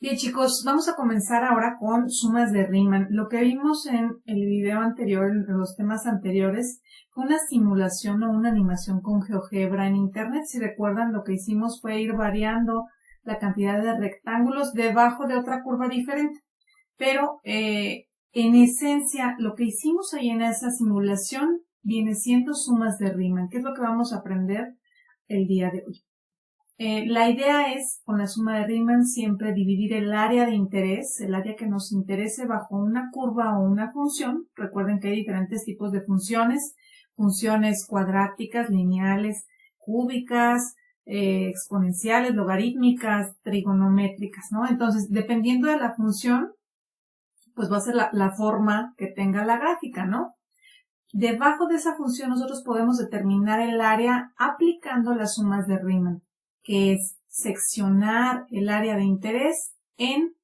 Bien, chicos, vamos a comenzar ahora con sumas de Riemann. Lo que vimos en el video anterior, en los temas anteriores, fue una simulación o una animación con GeoGebra en Internet. Si recuerdan, lo que hicimos fue ir variando la cantidad de rectángulos debajo de otra curva diferente. Pero, en esencia, lo que hicimos ahí en esa simulación viene siendo sumas de Riemann, que es lo que vamos a aprender el día de hoy. La idea es, con la suma de Riemann, siempre dividir el área de interés, el área que nos interese bajo una curva o una función. Recuerden que hay diferentes tipos de funciones, funciones cuadráticas, lineales, cúbicas, exponenciales, logarítmicas, trigonométricas, ¿no? Entonces, dependiendo de la función, pues va a ser la forma que tenga la gráfica, ¿no? Debajo de esa función nosotros podemos determinar el área aplicando las sumas de Riemann, que es seccionar el área de interés en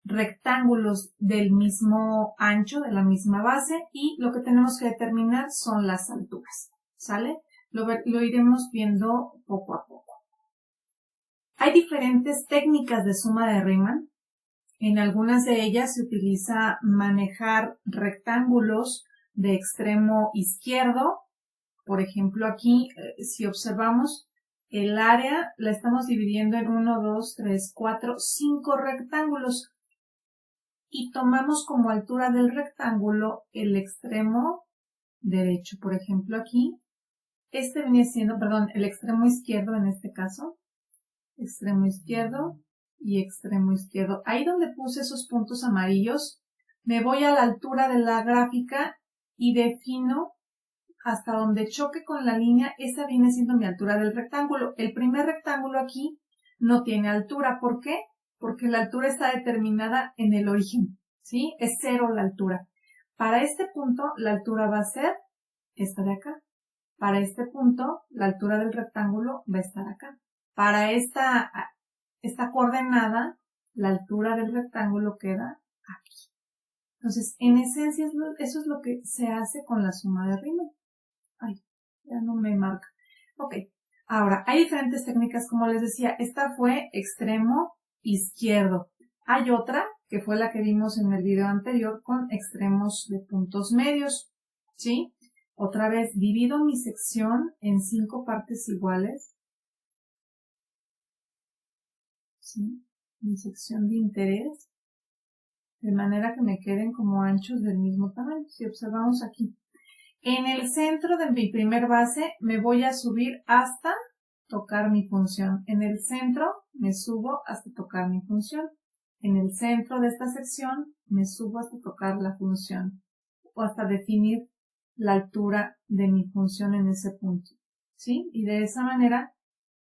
rectángulos del mismo ancho, de la misma base, y lo que tenemos que determinar son las alturas, ¿sale? Lo iremos viendo poco a poco. Hay diferentes técnicas de suma de Riemann. En algunas de ellas se utiliza manejar rectángulos de extremo izquierdo. Por ejemplo, aquí, si observamos, el área la estamos dividiendo en 1, 2, 3, 4, 5 rectángulos y tomamos como altura del rectángulo el extremo derecho. Por ejemplo, aquí, este viene siendo, perdón, el extremo izquierdo en este caso, extremo izquierdo y extremo izquierdo. Ahí donde puse esos puntos amarillos, me voy a la altura de la gráfica y defino hasta donde choque con la línea. Esa viene siendo mi altura del rectángulo. El primer rectángulo aquí no tiene altura. ¿Por qué? Porque la altura está determinada en el origen, ¿sí? Es 0 la altura. Para este punto, la altura va a ser esta de acá. Para este punto, la altura del rectángulo va a estar acá. Para esta coordenada, la altura del rectángulo queda aquí. Entonces, en esencia, eso es lo que se hace con la suma de Riemann. Ay, ya no me marca. Ok, ahora, hay diferentes técnicas, como les decía. Esta fue extremo izquierdo. Hay otra, que fue la que vimos en el video anterior, con extremos de puntos medios, ¿sí? Otra vez, divido mi sección en 5 partes iguales, ¿sí? Mi sección de interés, de manera que me queden como anchos del mismo tamaño. Si observamos aquí, en el centro de mi primer base me voy a subir hasta tocar mi función. En el centro me subo hasta tocar mi función. En el centro de esta sección me subo hasta tocar la función o hasta definir la altura de mi función en ese punto, ¿sí? Y de esa manera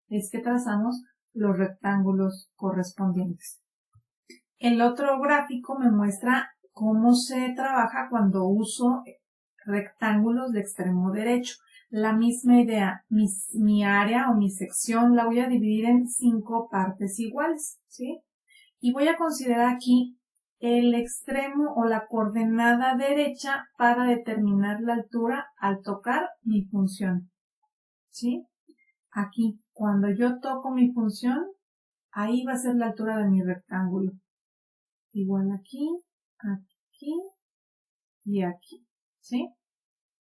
es que trazamos los rectángulos correspondientes. El otro gráfico me muestra cómo se trabaja cuando uso rectángulos de extremo derecho. La misma idea, mi área o mi sección la voy a dividir en 5 partes iguales, ¿sí? Y voy a considerar aquí el extremo o la coordenada derecha para determinar la altura al tocar mi función, ¿sí? Aquí, cuando yo toco mi función, ahí va a ser la altura de mi rectángulo. Igual aquí, aquí y aquí, ¿sí?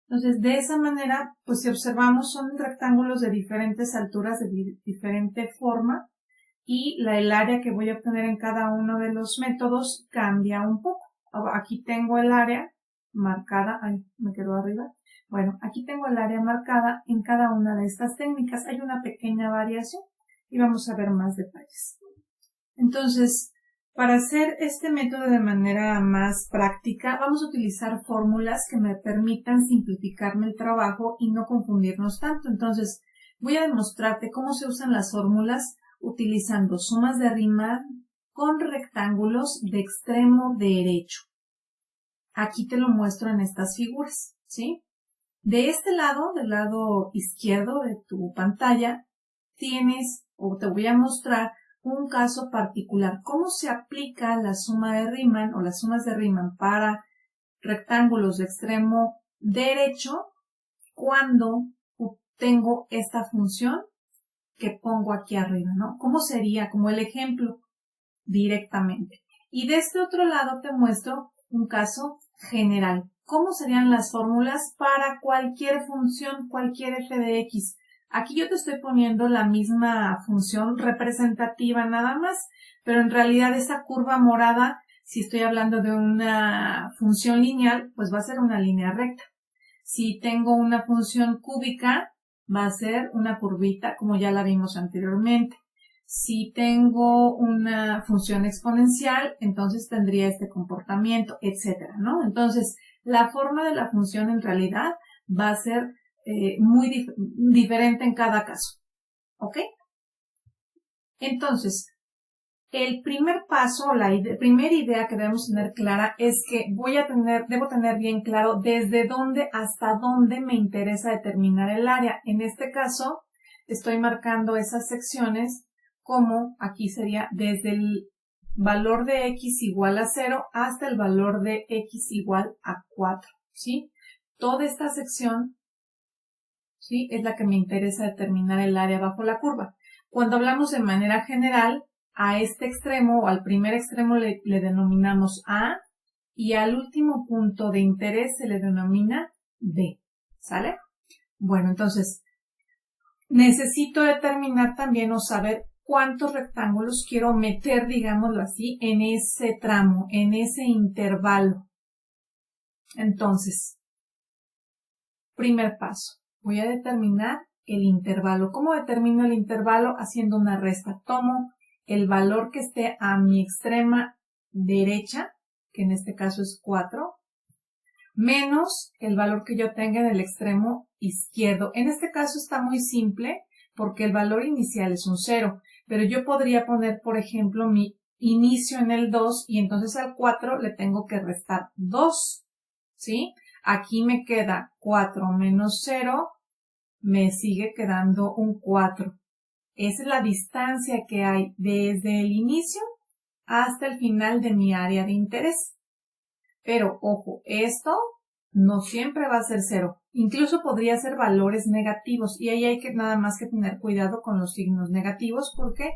Entonces, de esa manera, pues si observamos, son rectángulos de diferentes alturas, de diferente forma, y el área que voy a obtener en cada uno de los métodos cambia un poco. Aquí tengo el área marcada, ay, me quedó arriba. Bueno, aquí tengo el área marcada en cada una de estas técnicas. Hay una pequeña variación y vamos a ver más detalles. Entonces, para hacer este método de manera más práctica, vamos a utilizar fórmulas que me permitan simplificarme el trabajo y no confundirnos tanto. Entonces, voy a demostrarte cómo se usan las fórmulas utilizando sumas de Riemann con rectángulos de extremo derecho. Aquí te lo muestro en estas figuras, ¿sí? De este lado, del lado izquierdo de tu pantalla, tienes, o te voy a mostrar, un caso particular. ¿Cómo se aplica la suma de Riemann o las sumas de Riemann para rectángulos de extremo derecho cuando obtengo esta función que pongo aquí arriba, ¿no? ¿Cómo sería como el ejemplo? directamente. Y de este otro lado te muestro un caso general. ¿Cómo serían las fórmulas para cualquier función, cualquier f de x? Aquí yo te estoy poniendo la misma función representativa nada más, pero en realidad esa curva morada, si estoy hablando de una función lineal, pues va a ser una línea recta. Si tengo una función cúbica, va a ser una curvita como ya la vimos anteriormente. Si tengo una función exponencial, entonces tendría este comportamiento, etcétera, ¿no? Entonces, la forma de la función en realidad va a ser muy diferente en cada caso, ¿ok? Entonces, el primer paso, la primera idea que debemos tener clara es que debo tener bien claro desde dónde hasta dónde me interesa determinar el área. En este caso, estoy marcando esas secciones como aquí sería desde el valor de x igual a 0 hasta el valor de x igual a 4, ¿sí? Toda esta sección, ¿sí?, es la que me interesa determinar el área bajo la curva. Cuando hablamos de manera general, a este extremo o al primer extremo le denominamos A y al último punto de interés se le denomina B, ¿sale? Bueno, entonces, necesito determinar también o saber cuántos rectángulos quiero meter, digámoslo así, en ese tramo, en ese intervalo. Entonces, primer paso, voy a determinar el intervalo. ¿Cómo determino el intervalo? Haciendo una resta. Tomo el valor que esté a mi extrema derecha, que en este caso es 4, menos el valor que yo tenga en el extremo izquierdo. En este caso está muy simple porque el valor inicial es un 0, pero yo podría poner, por ejemplo, mi inicio en el 2 y entonces al 4 le tengo que restar 2, ¿sí? Aquí me queda 4 menos 0, me sigue quedando un 4. Esa es la distancia que hay desde el inicio hasta el final de mi área de interés. Pero, ojo, esto no siempre va a ser 0. Incluso podría ser valores negativos y ahí hay que nada más que tener cuidado con los signos negativos porque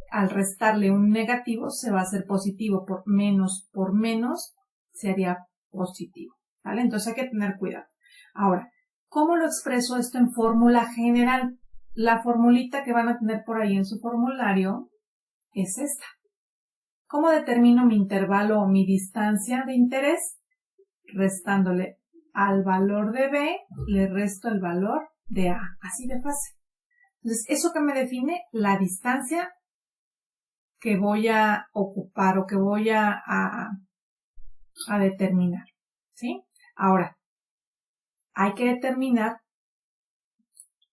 al restarle un negativo se va a hacer positivo. Por menos sería positivo, ¿vale? Entonces hay que tener cuidado. Ahora, ¿cómo lo expreso esto en fórmula general? La formulita que van a tener por ahí en su formulario es esta. ¿Cómo determino mi intervalo o mi distancia de interés? Restándole al valor de B, le resto el valor de A. Así de fácil. Entonces, eso que me define la distancia que voy a ocupar o que voy a determinar, ¿sí? Ahora, hay que determinar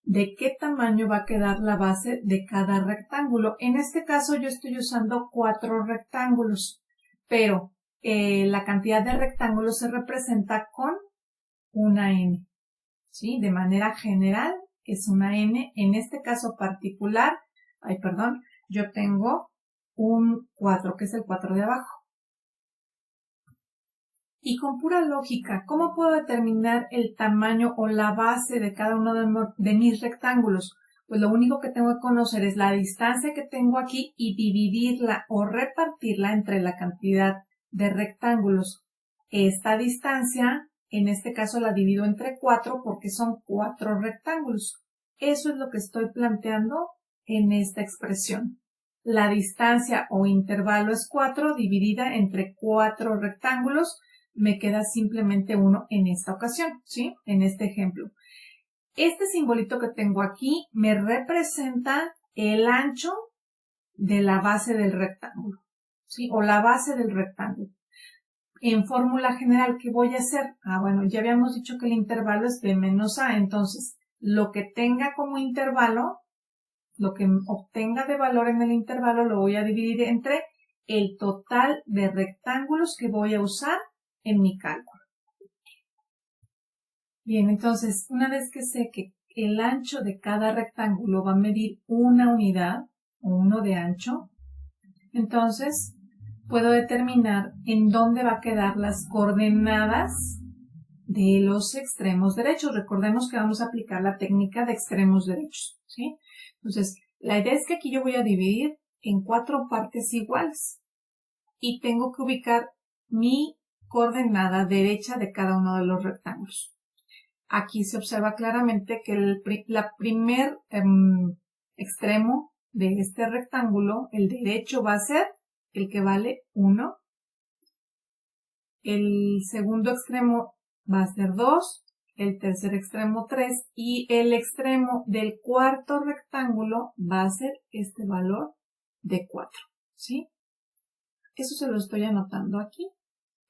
de qué tamaño va a quedar la base de cada rectángulo. En este caso yo estoy usando 4 rectángulos, pero la cantidad de rectángulos se representa con una n, ¿sí? De manera general es una n. En este caso particular, yo tengo un 4, que es el 4 de abajo. Y con pura lógica, ¿cómo puedo determinar el tamaño o la base de cada uno de mis rectángulos? Pues lo único que tengo que conocer es la distancia que tengo aquí y dividirla o repartirla entre la cantidad de rectángulos. Esta distancia, en este caso la divido entre 4 porque son 4 rectángulos. Eso es lo que estoy planteando en esta expresión. La distancia o intervalo es 4 dividida entre 4 rectángulos. Me queda simplemente 1 en esta ocasión, ¿sí? En este ejemplo. Este simbolito que tengo aquí me representa el ancho de la base del rectángulo, ¿sí? O la base del rectángulo. En fórmula general, ¿qué voy a hacer? Bueno, ya habíamos dicho que el intervalo es B menos A, entonces lo que tenga como intervalo, lo que obtenga de valor en el intervalo lo voy a dividir entre el total de rectángulos que voy a usar en mi cálculo. Bien, entonces, una vez que sé que el ancho de cada rectángulo va a medir una unidad o 1 de ancho, entonces puedo determinar en dónde va a quedar las coordenadas de los extremos derechos. Recordemos que vamos a aplicar la técnica de extremos derechos, ¿sí? Entonces, la idea es que aquí yo voy a dividir en 4 partes iguales. y tengo que ubicar mi coordenada derecha de cada uno de los rectángulos. Aquí se observa claramente que la primer extremo de este rectángulo, el derecho, va a ser el que vale 1. El segundo extremo va a ser 2, el tercer extremo 3 y el extremo del cuarto rectángulo va a ser este valor de 4, ¿sí? Eso se lo estoy anotando aquí.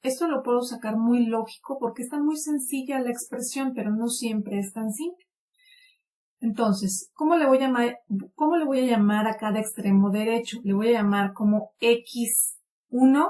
Esto lo puedo sacar muy lógico porque está muy sencilla la expresión, pero no siempre es tan simple. Entonces, ¿cómo le voy a llamar a cada extremo derecho? Le voy a llamar como X1,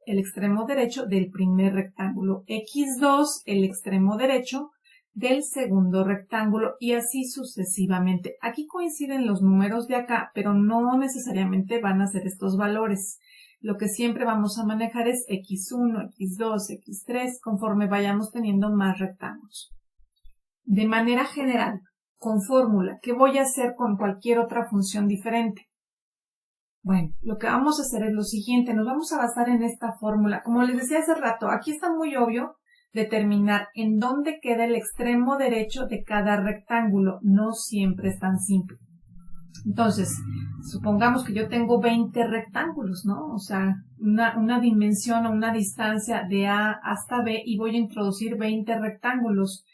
el extremo derecho del primer rectángulo, X2, el extremo derecho del segundo rectángulo y así sucesivamente. Aquí coinciden los números de acá, pero no necesariamente van a ser estos valores. Lo que siempre vamos a manejar es X1, X2, X3, conforme vayamos teniendo más rectángulos. De manera general, con fórmula, ¿qué voy a hacer con cualquier otra función diferente? Bueno, lo que vamos a hacer es lo siguiente, nos vamos a basar en esta fórmula. Como les decía hace rato, aquí está muy obvio determinar en dónde queda el extremo derecho de cada rectángulo. No siempre es tan simple. Entonces, supongamos que yo tengo 20 rectángulos, ¿no? O sea, una dimensión o una distancia de A hasta B y voy a introducir 20 rectángulos.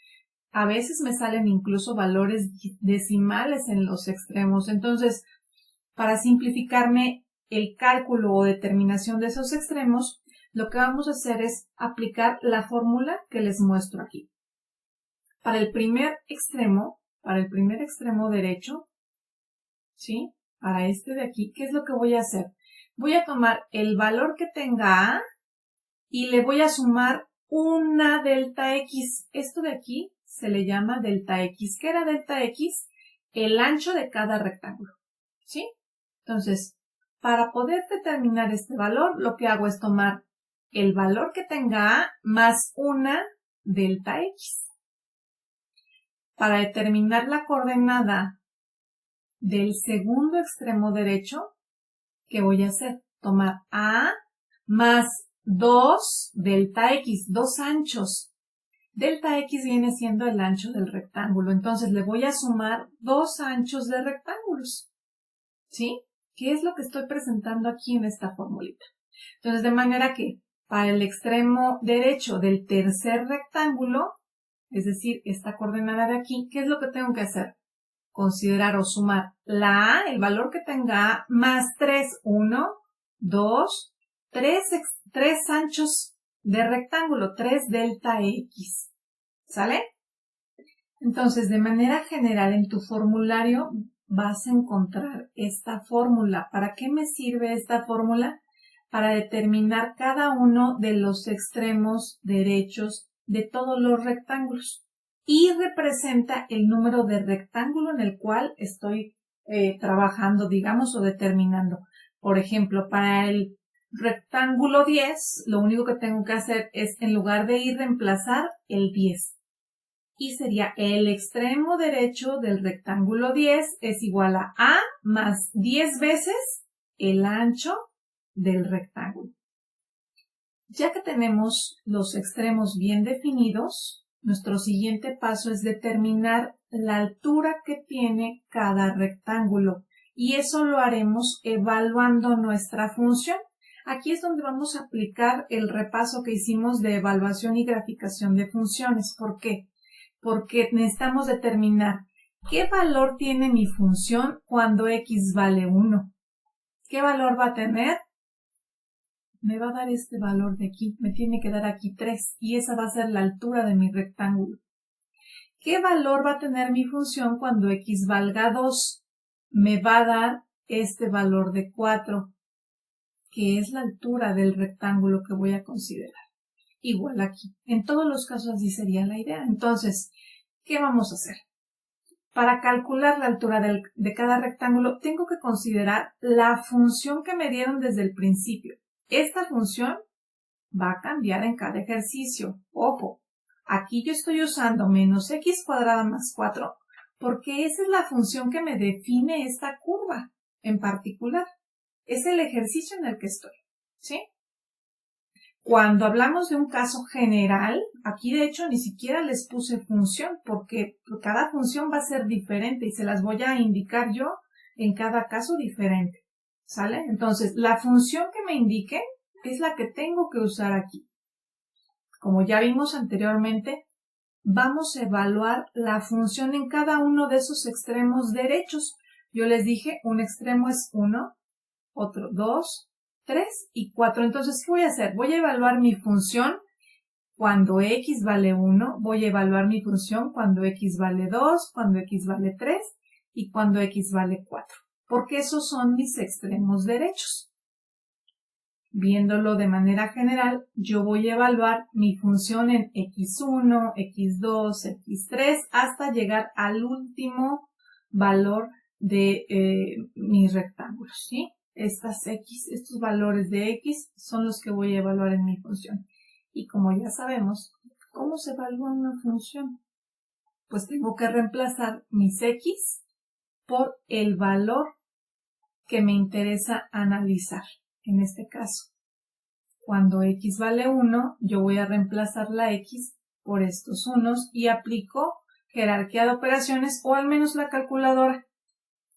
A veces me salen incluso valores decimales en los extremos. Entonces, para simplificarme el cálculo o determinación de esos extremos, lo que vamos a hacer es aplicar la fórmula que les muestro aquí. Para el primer extremo derecho, ¿sí? Para este de aquí, ¿qué es lo que voy a hacer? Voy a tomar el valor que tenga A y le voy a sumar una delta X. Esto de aquí se le llama delta X. ¿Qué era delta X? El ancho de cada rectángulo, ¿sí? Entonces, para poder determinar este valor, lo que hago es tomar el valor que tenga A más una delta X. Para determinar la coordenada del segundo extremo derecho, ¿qué voy a hacer? Tomar A más 2 delta X, 2 anchos. Delta X viene siendo el ancho del rectángulo, entonces le voy a sumar 2 anchos de rectángulos, ¿sí? ¿Qué es lo que estoy presentando aquí en esta formulita? Entonces, de manera que para el extremo derecho del tercer rectángulo, es decir, esta coordenada de aquí, ¿qué es lo que tengo que hacer? Considerar o sumar la A, el valor que tenga A, más 3, 1, 2, 3 anchos de rectángulo, 3 delta X. ¿Sale? Entonces, de manera general, en tu formulario vas a encontrar esta fórmula. ¿Para qué me sirve esta fórmula? Para determinar cada uno de los extremos derechos de todos los rectángulos. Y representa el número de rectángulo en el cual estoy trabajando, digamos, o determinando. Por ejemplo, para el rectángulo 10, lo único que tengo que hacer es, en lugar de ir, reemplazar el 10. Y sería el extremo derecho del rectángulo 10 es igual a A más 10 veces el ancho del rectángulo. Ya que tenemos los extremos bien definidos, nuestro siguiente paso es determinar la altura que tiene cada rectángulo y eso lo haremos evaluando nuestra función. Aquí es donde vamos a aplicar el repaso que hicimos de evaluación y graficación de funciones. ¿Por qué? Porque necesitamos determinar qué valor tiene mi función cuando x vale 1. ¿Qué valor va a tener? Me va a dar este valor de aquí, me tiene que dar aquí 3 y esa va a ser la altura de mi rectángulo. ¿Qué valor va a tener mi función cuando x valga 2? Me va a dar este valor de 4, que es la altura del rectángulo que voy a considerar. Igual aquí. En todos los casos así sería la idea. Entonces, ¿qué vamos a hacer? Para calcular la altura de cada rectángulo, tengo que considerar la función que me dieron desde el principio. Esta función va a cambiar en cada ejercicio. Ojo, aquí yo estoy usando menos x cuadrada más 4 porque esa es la función que me define esta curva en particular. Es el ejercicio en el que estoy, ¿sí? Cuando hablamos de un caso general, aquí de hecho ni siquiera les puse función porque cada función va a ser diferente y se las voy a indicar yo en cada caso diferente, ¿sale? Entonces, la función que me indique es la que tengo que usar aquí. Como ya vimos anteriormente, vamos a evaluar la función en cada uno de esos extremos derechos. Yo les dije, un extremo es 1, otro 2, 3 y 4. Entonces, ¿qué voy a hacer? Voy a evaluar mi función cuando x vale 1, voy a evaluar mi función cuando x vale 2, cuando x vale 3 y cuando x vale 4, porque esos son mis extremos derechos. Viéndolo de manera general, yo voy a evaluar mi función en x1, x2, x3, hasta llegar al último valor de mis rectángulos, ¿sí? Estos valores de x son los que voy a evaluar en mi función. Y como ya sabemos, ¿cómo se evalúa una función? Pues tengo que reemplazar mis x por el valor que me interesa analizar. En este caso, cuando x vale 1, yo voy a reemplazar la x por estos unos y aplico jerarquía de operaciones o al menos la calculadora,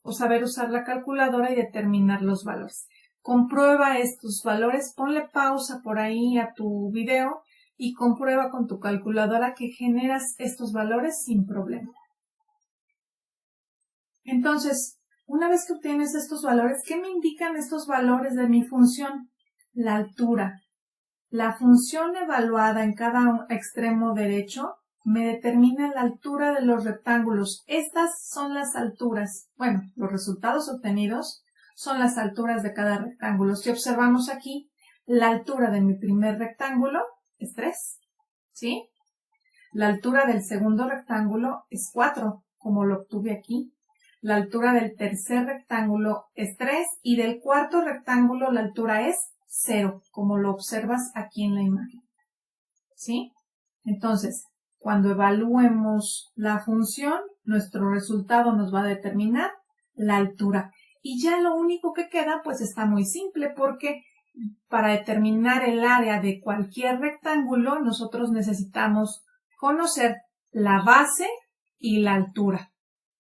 o saber usar la calculadora y determinar los valores. Comprueba estos valores, ponle pausa por ahí a tu video y comprueba con tu calculadora que generas estos valores sin problema. Entonces, una vez que obtienes estos valores, ¿qué me indican estos valores de mi función? La altura. La función evaluada en cada extremo derecho me determina la altura de los rectángulos. Estas son las alturas. Bueno, los resultados obtenidos son las alturas de cada rectángulo. Si observamos aquí, la altura de mi primer rectángulo es 3, ¿sí? La altura del segundo rectángulo es 4, como lo obtuve aquí. La altura del tercer rectángulo es 3 y del cuarto rectángulo la altura es 0, como lo observas aquí en la imagen, ¿sí? Entonces, cuando evaluemos la función, nuestro resultado nos va a determinar la altura. Y ya lo único que queda, pues está muy simple, porque para determinar el área de cualquier rectángulo, nosotros necesitamos conocer la base y la altura.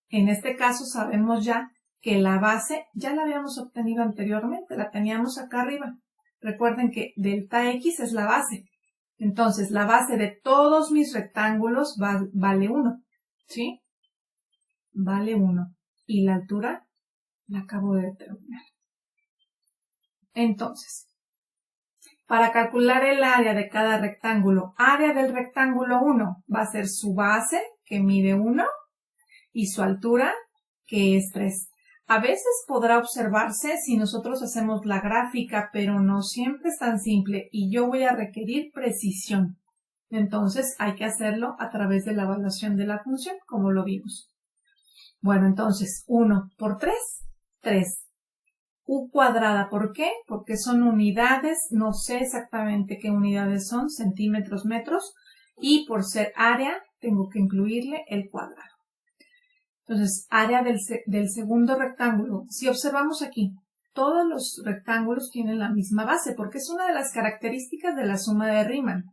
En este caso sabemos ya que la base ya la habíamos obtenido anteriormente, la teníamos acá arriba. Recuerden que delta x es la base. Entonces, la base de todos mis rectángulos vale 1, ¿sí? Vale 1. Y la altura la acabo de determinar. Entonces, para calcular el área de cada rectángulo, área del rectángulo 1 va a ser su base, que mide 1, y su altura, que es 3. A veces podrá observarse si nosotros hacemos la gráfica, pero no siempre es tan simple y yo voy a requerir precisión. Entonces hay que hacerlo a través de la evaluación de la función, como lo vimos. Bueno, entonces 1 por 3, 3. U cuadrada, ¿por qué? Porque son unidades, no sé exactamente qué unidades son, centímetros, metros, y por ser área tengo que incluirle el cuadrado. Entonces, área del segundo rectángulo. Si observamos aquí, todos los rectángulos tienen la misma base, porque es una de las características de la suma de Riemann.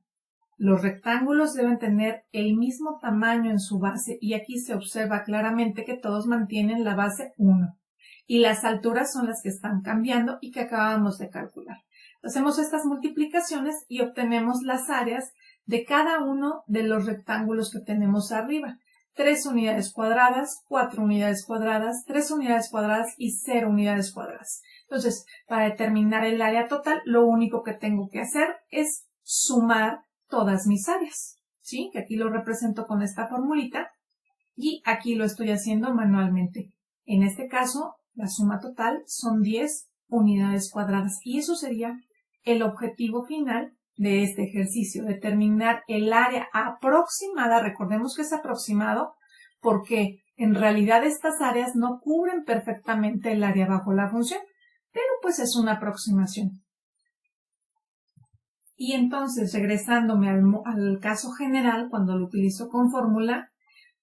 Los rectángulos deben tener el mismo tamaño en su base, y aquí se observa claramente que todos mantienen la base 1. Y las alturas son las que están cambiando y que acabamos de calcular. Hacemos estas multiplicaciones y obtenemos las áreas de cada uno de los rectángulos que tenemos arriba. 3 unidades cuadradas, 4 unidades cuadradas, 3 unidades cuadradas y 0 unidades cuadradas. Entonces, para determinar el área total, lo único que tengo que hacer es sumar todas mis áreas, ¿sí? Que aquí lo represento con esta formulita y aquí lo estoy haciendo manualmente. En este caso, la suma total son 10 unidades cuadradas y eso sería el objetivo final de este ejercicio, determinar el área aproximada. Recordemos que es aproximado porque en realidad estas áreas no cubren perfectamente el área bajo la función, pero pues es una aproximación. Y entonces, regresándome al caso general, cuando lo utilizo con fórmula,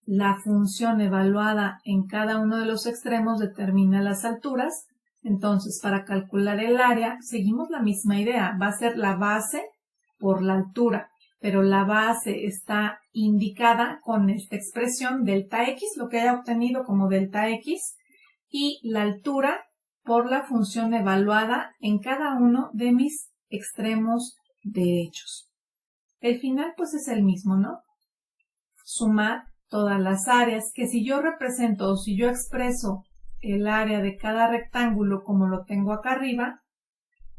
la función evaluada en cada uno de los extremos determina las alturas. Entonces, para calcular el área, seguimos la misma idea. Va a ser la base por la altura, pero la base está indicada con esta expresión delta X, lo que haya obtenido como delta X, y la altura por la función evaluada en cada uno de mis extremos derechos. El final pues es el mismo, ¿no? Sumar todas las áreas, que si yo represento o si yo expreso el área de cada rectángulo como lo tengo acá arriba,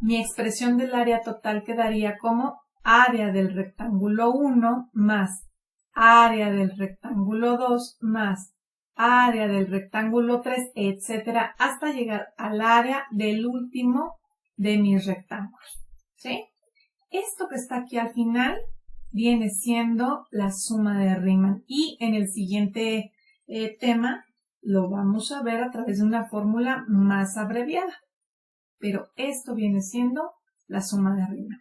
mi expresión del área total quedaría como área del rectángulo 1 más área del rectángulo 2 más área del rectángulo 3, etcétera, hasta llegar al área del último de mis rectángulos, ¿sí? Esto que está aquí al final viene siendo la suma de Riemann y en el siguiente tema lo vamos a ver a través de una fórmula más abreviada. Pero esto viene siendo la suma de Riemann.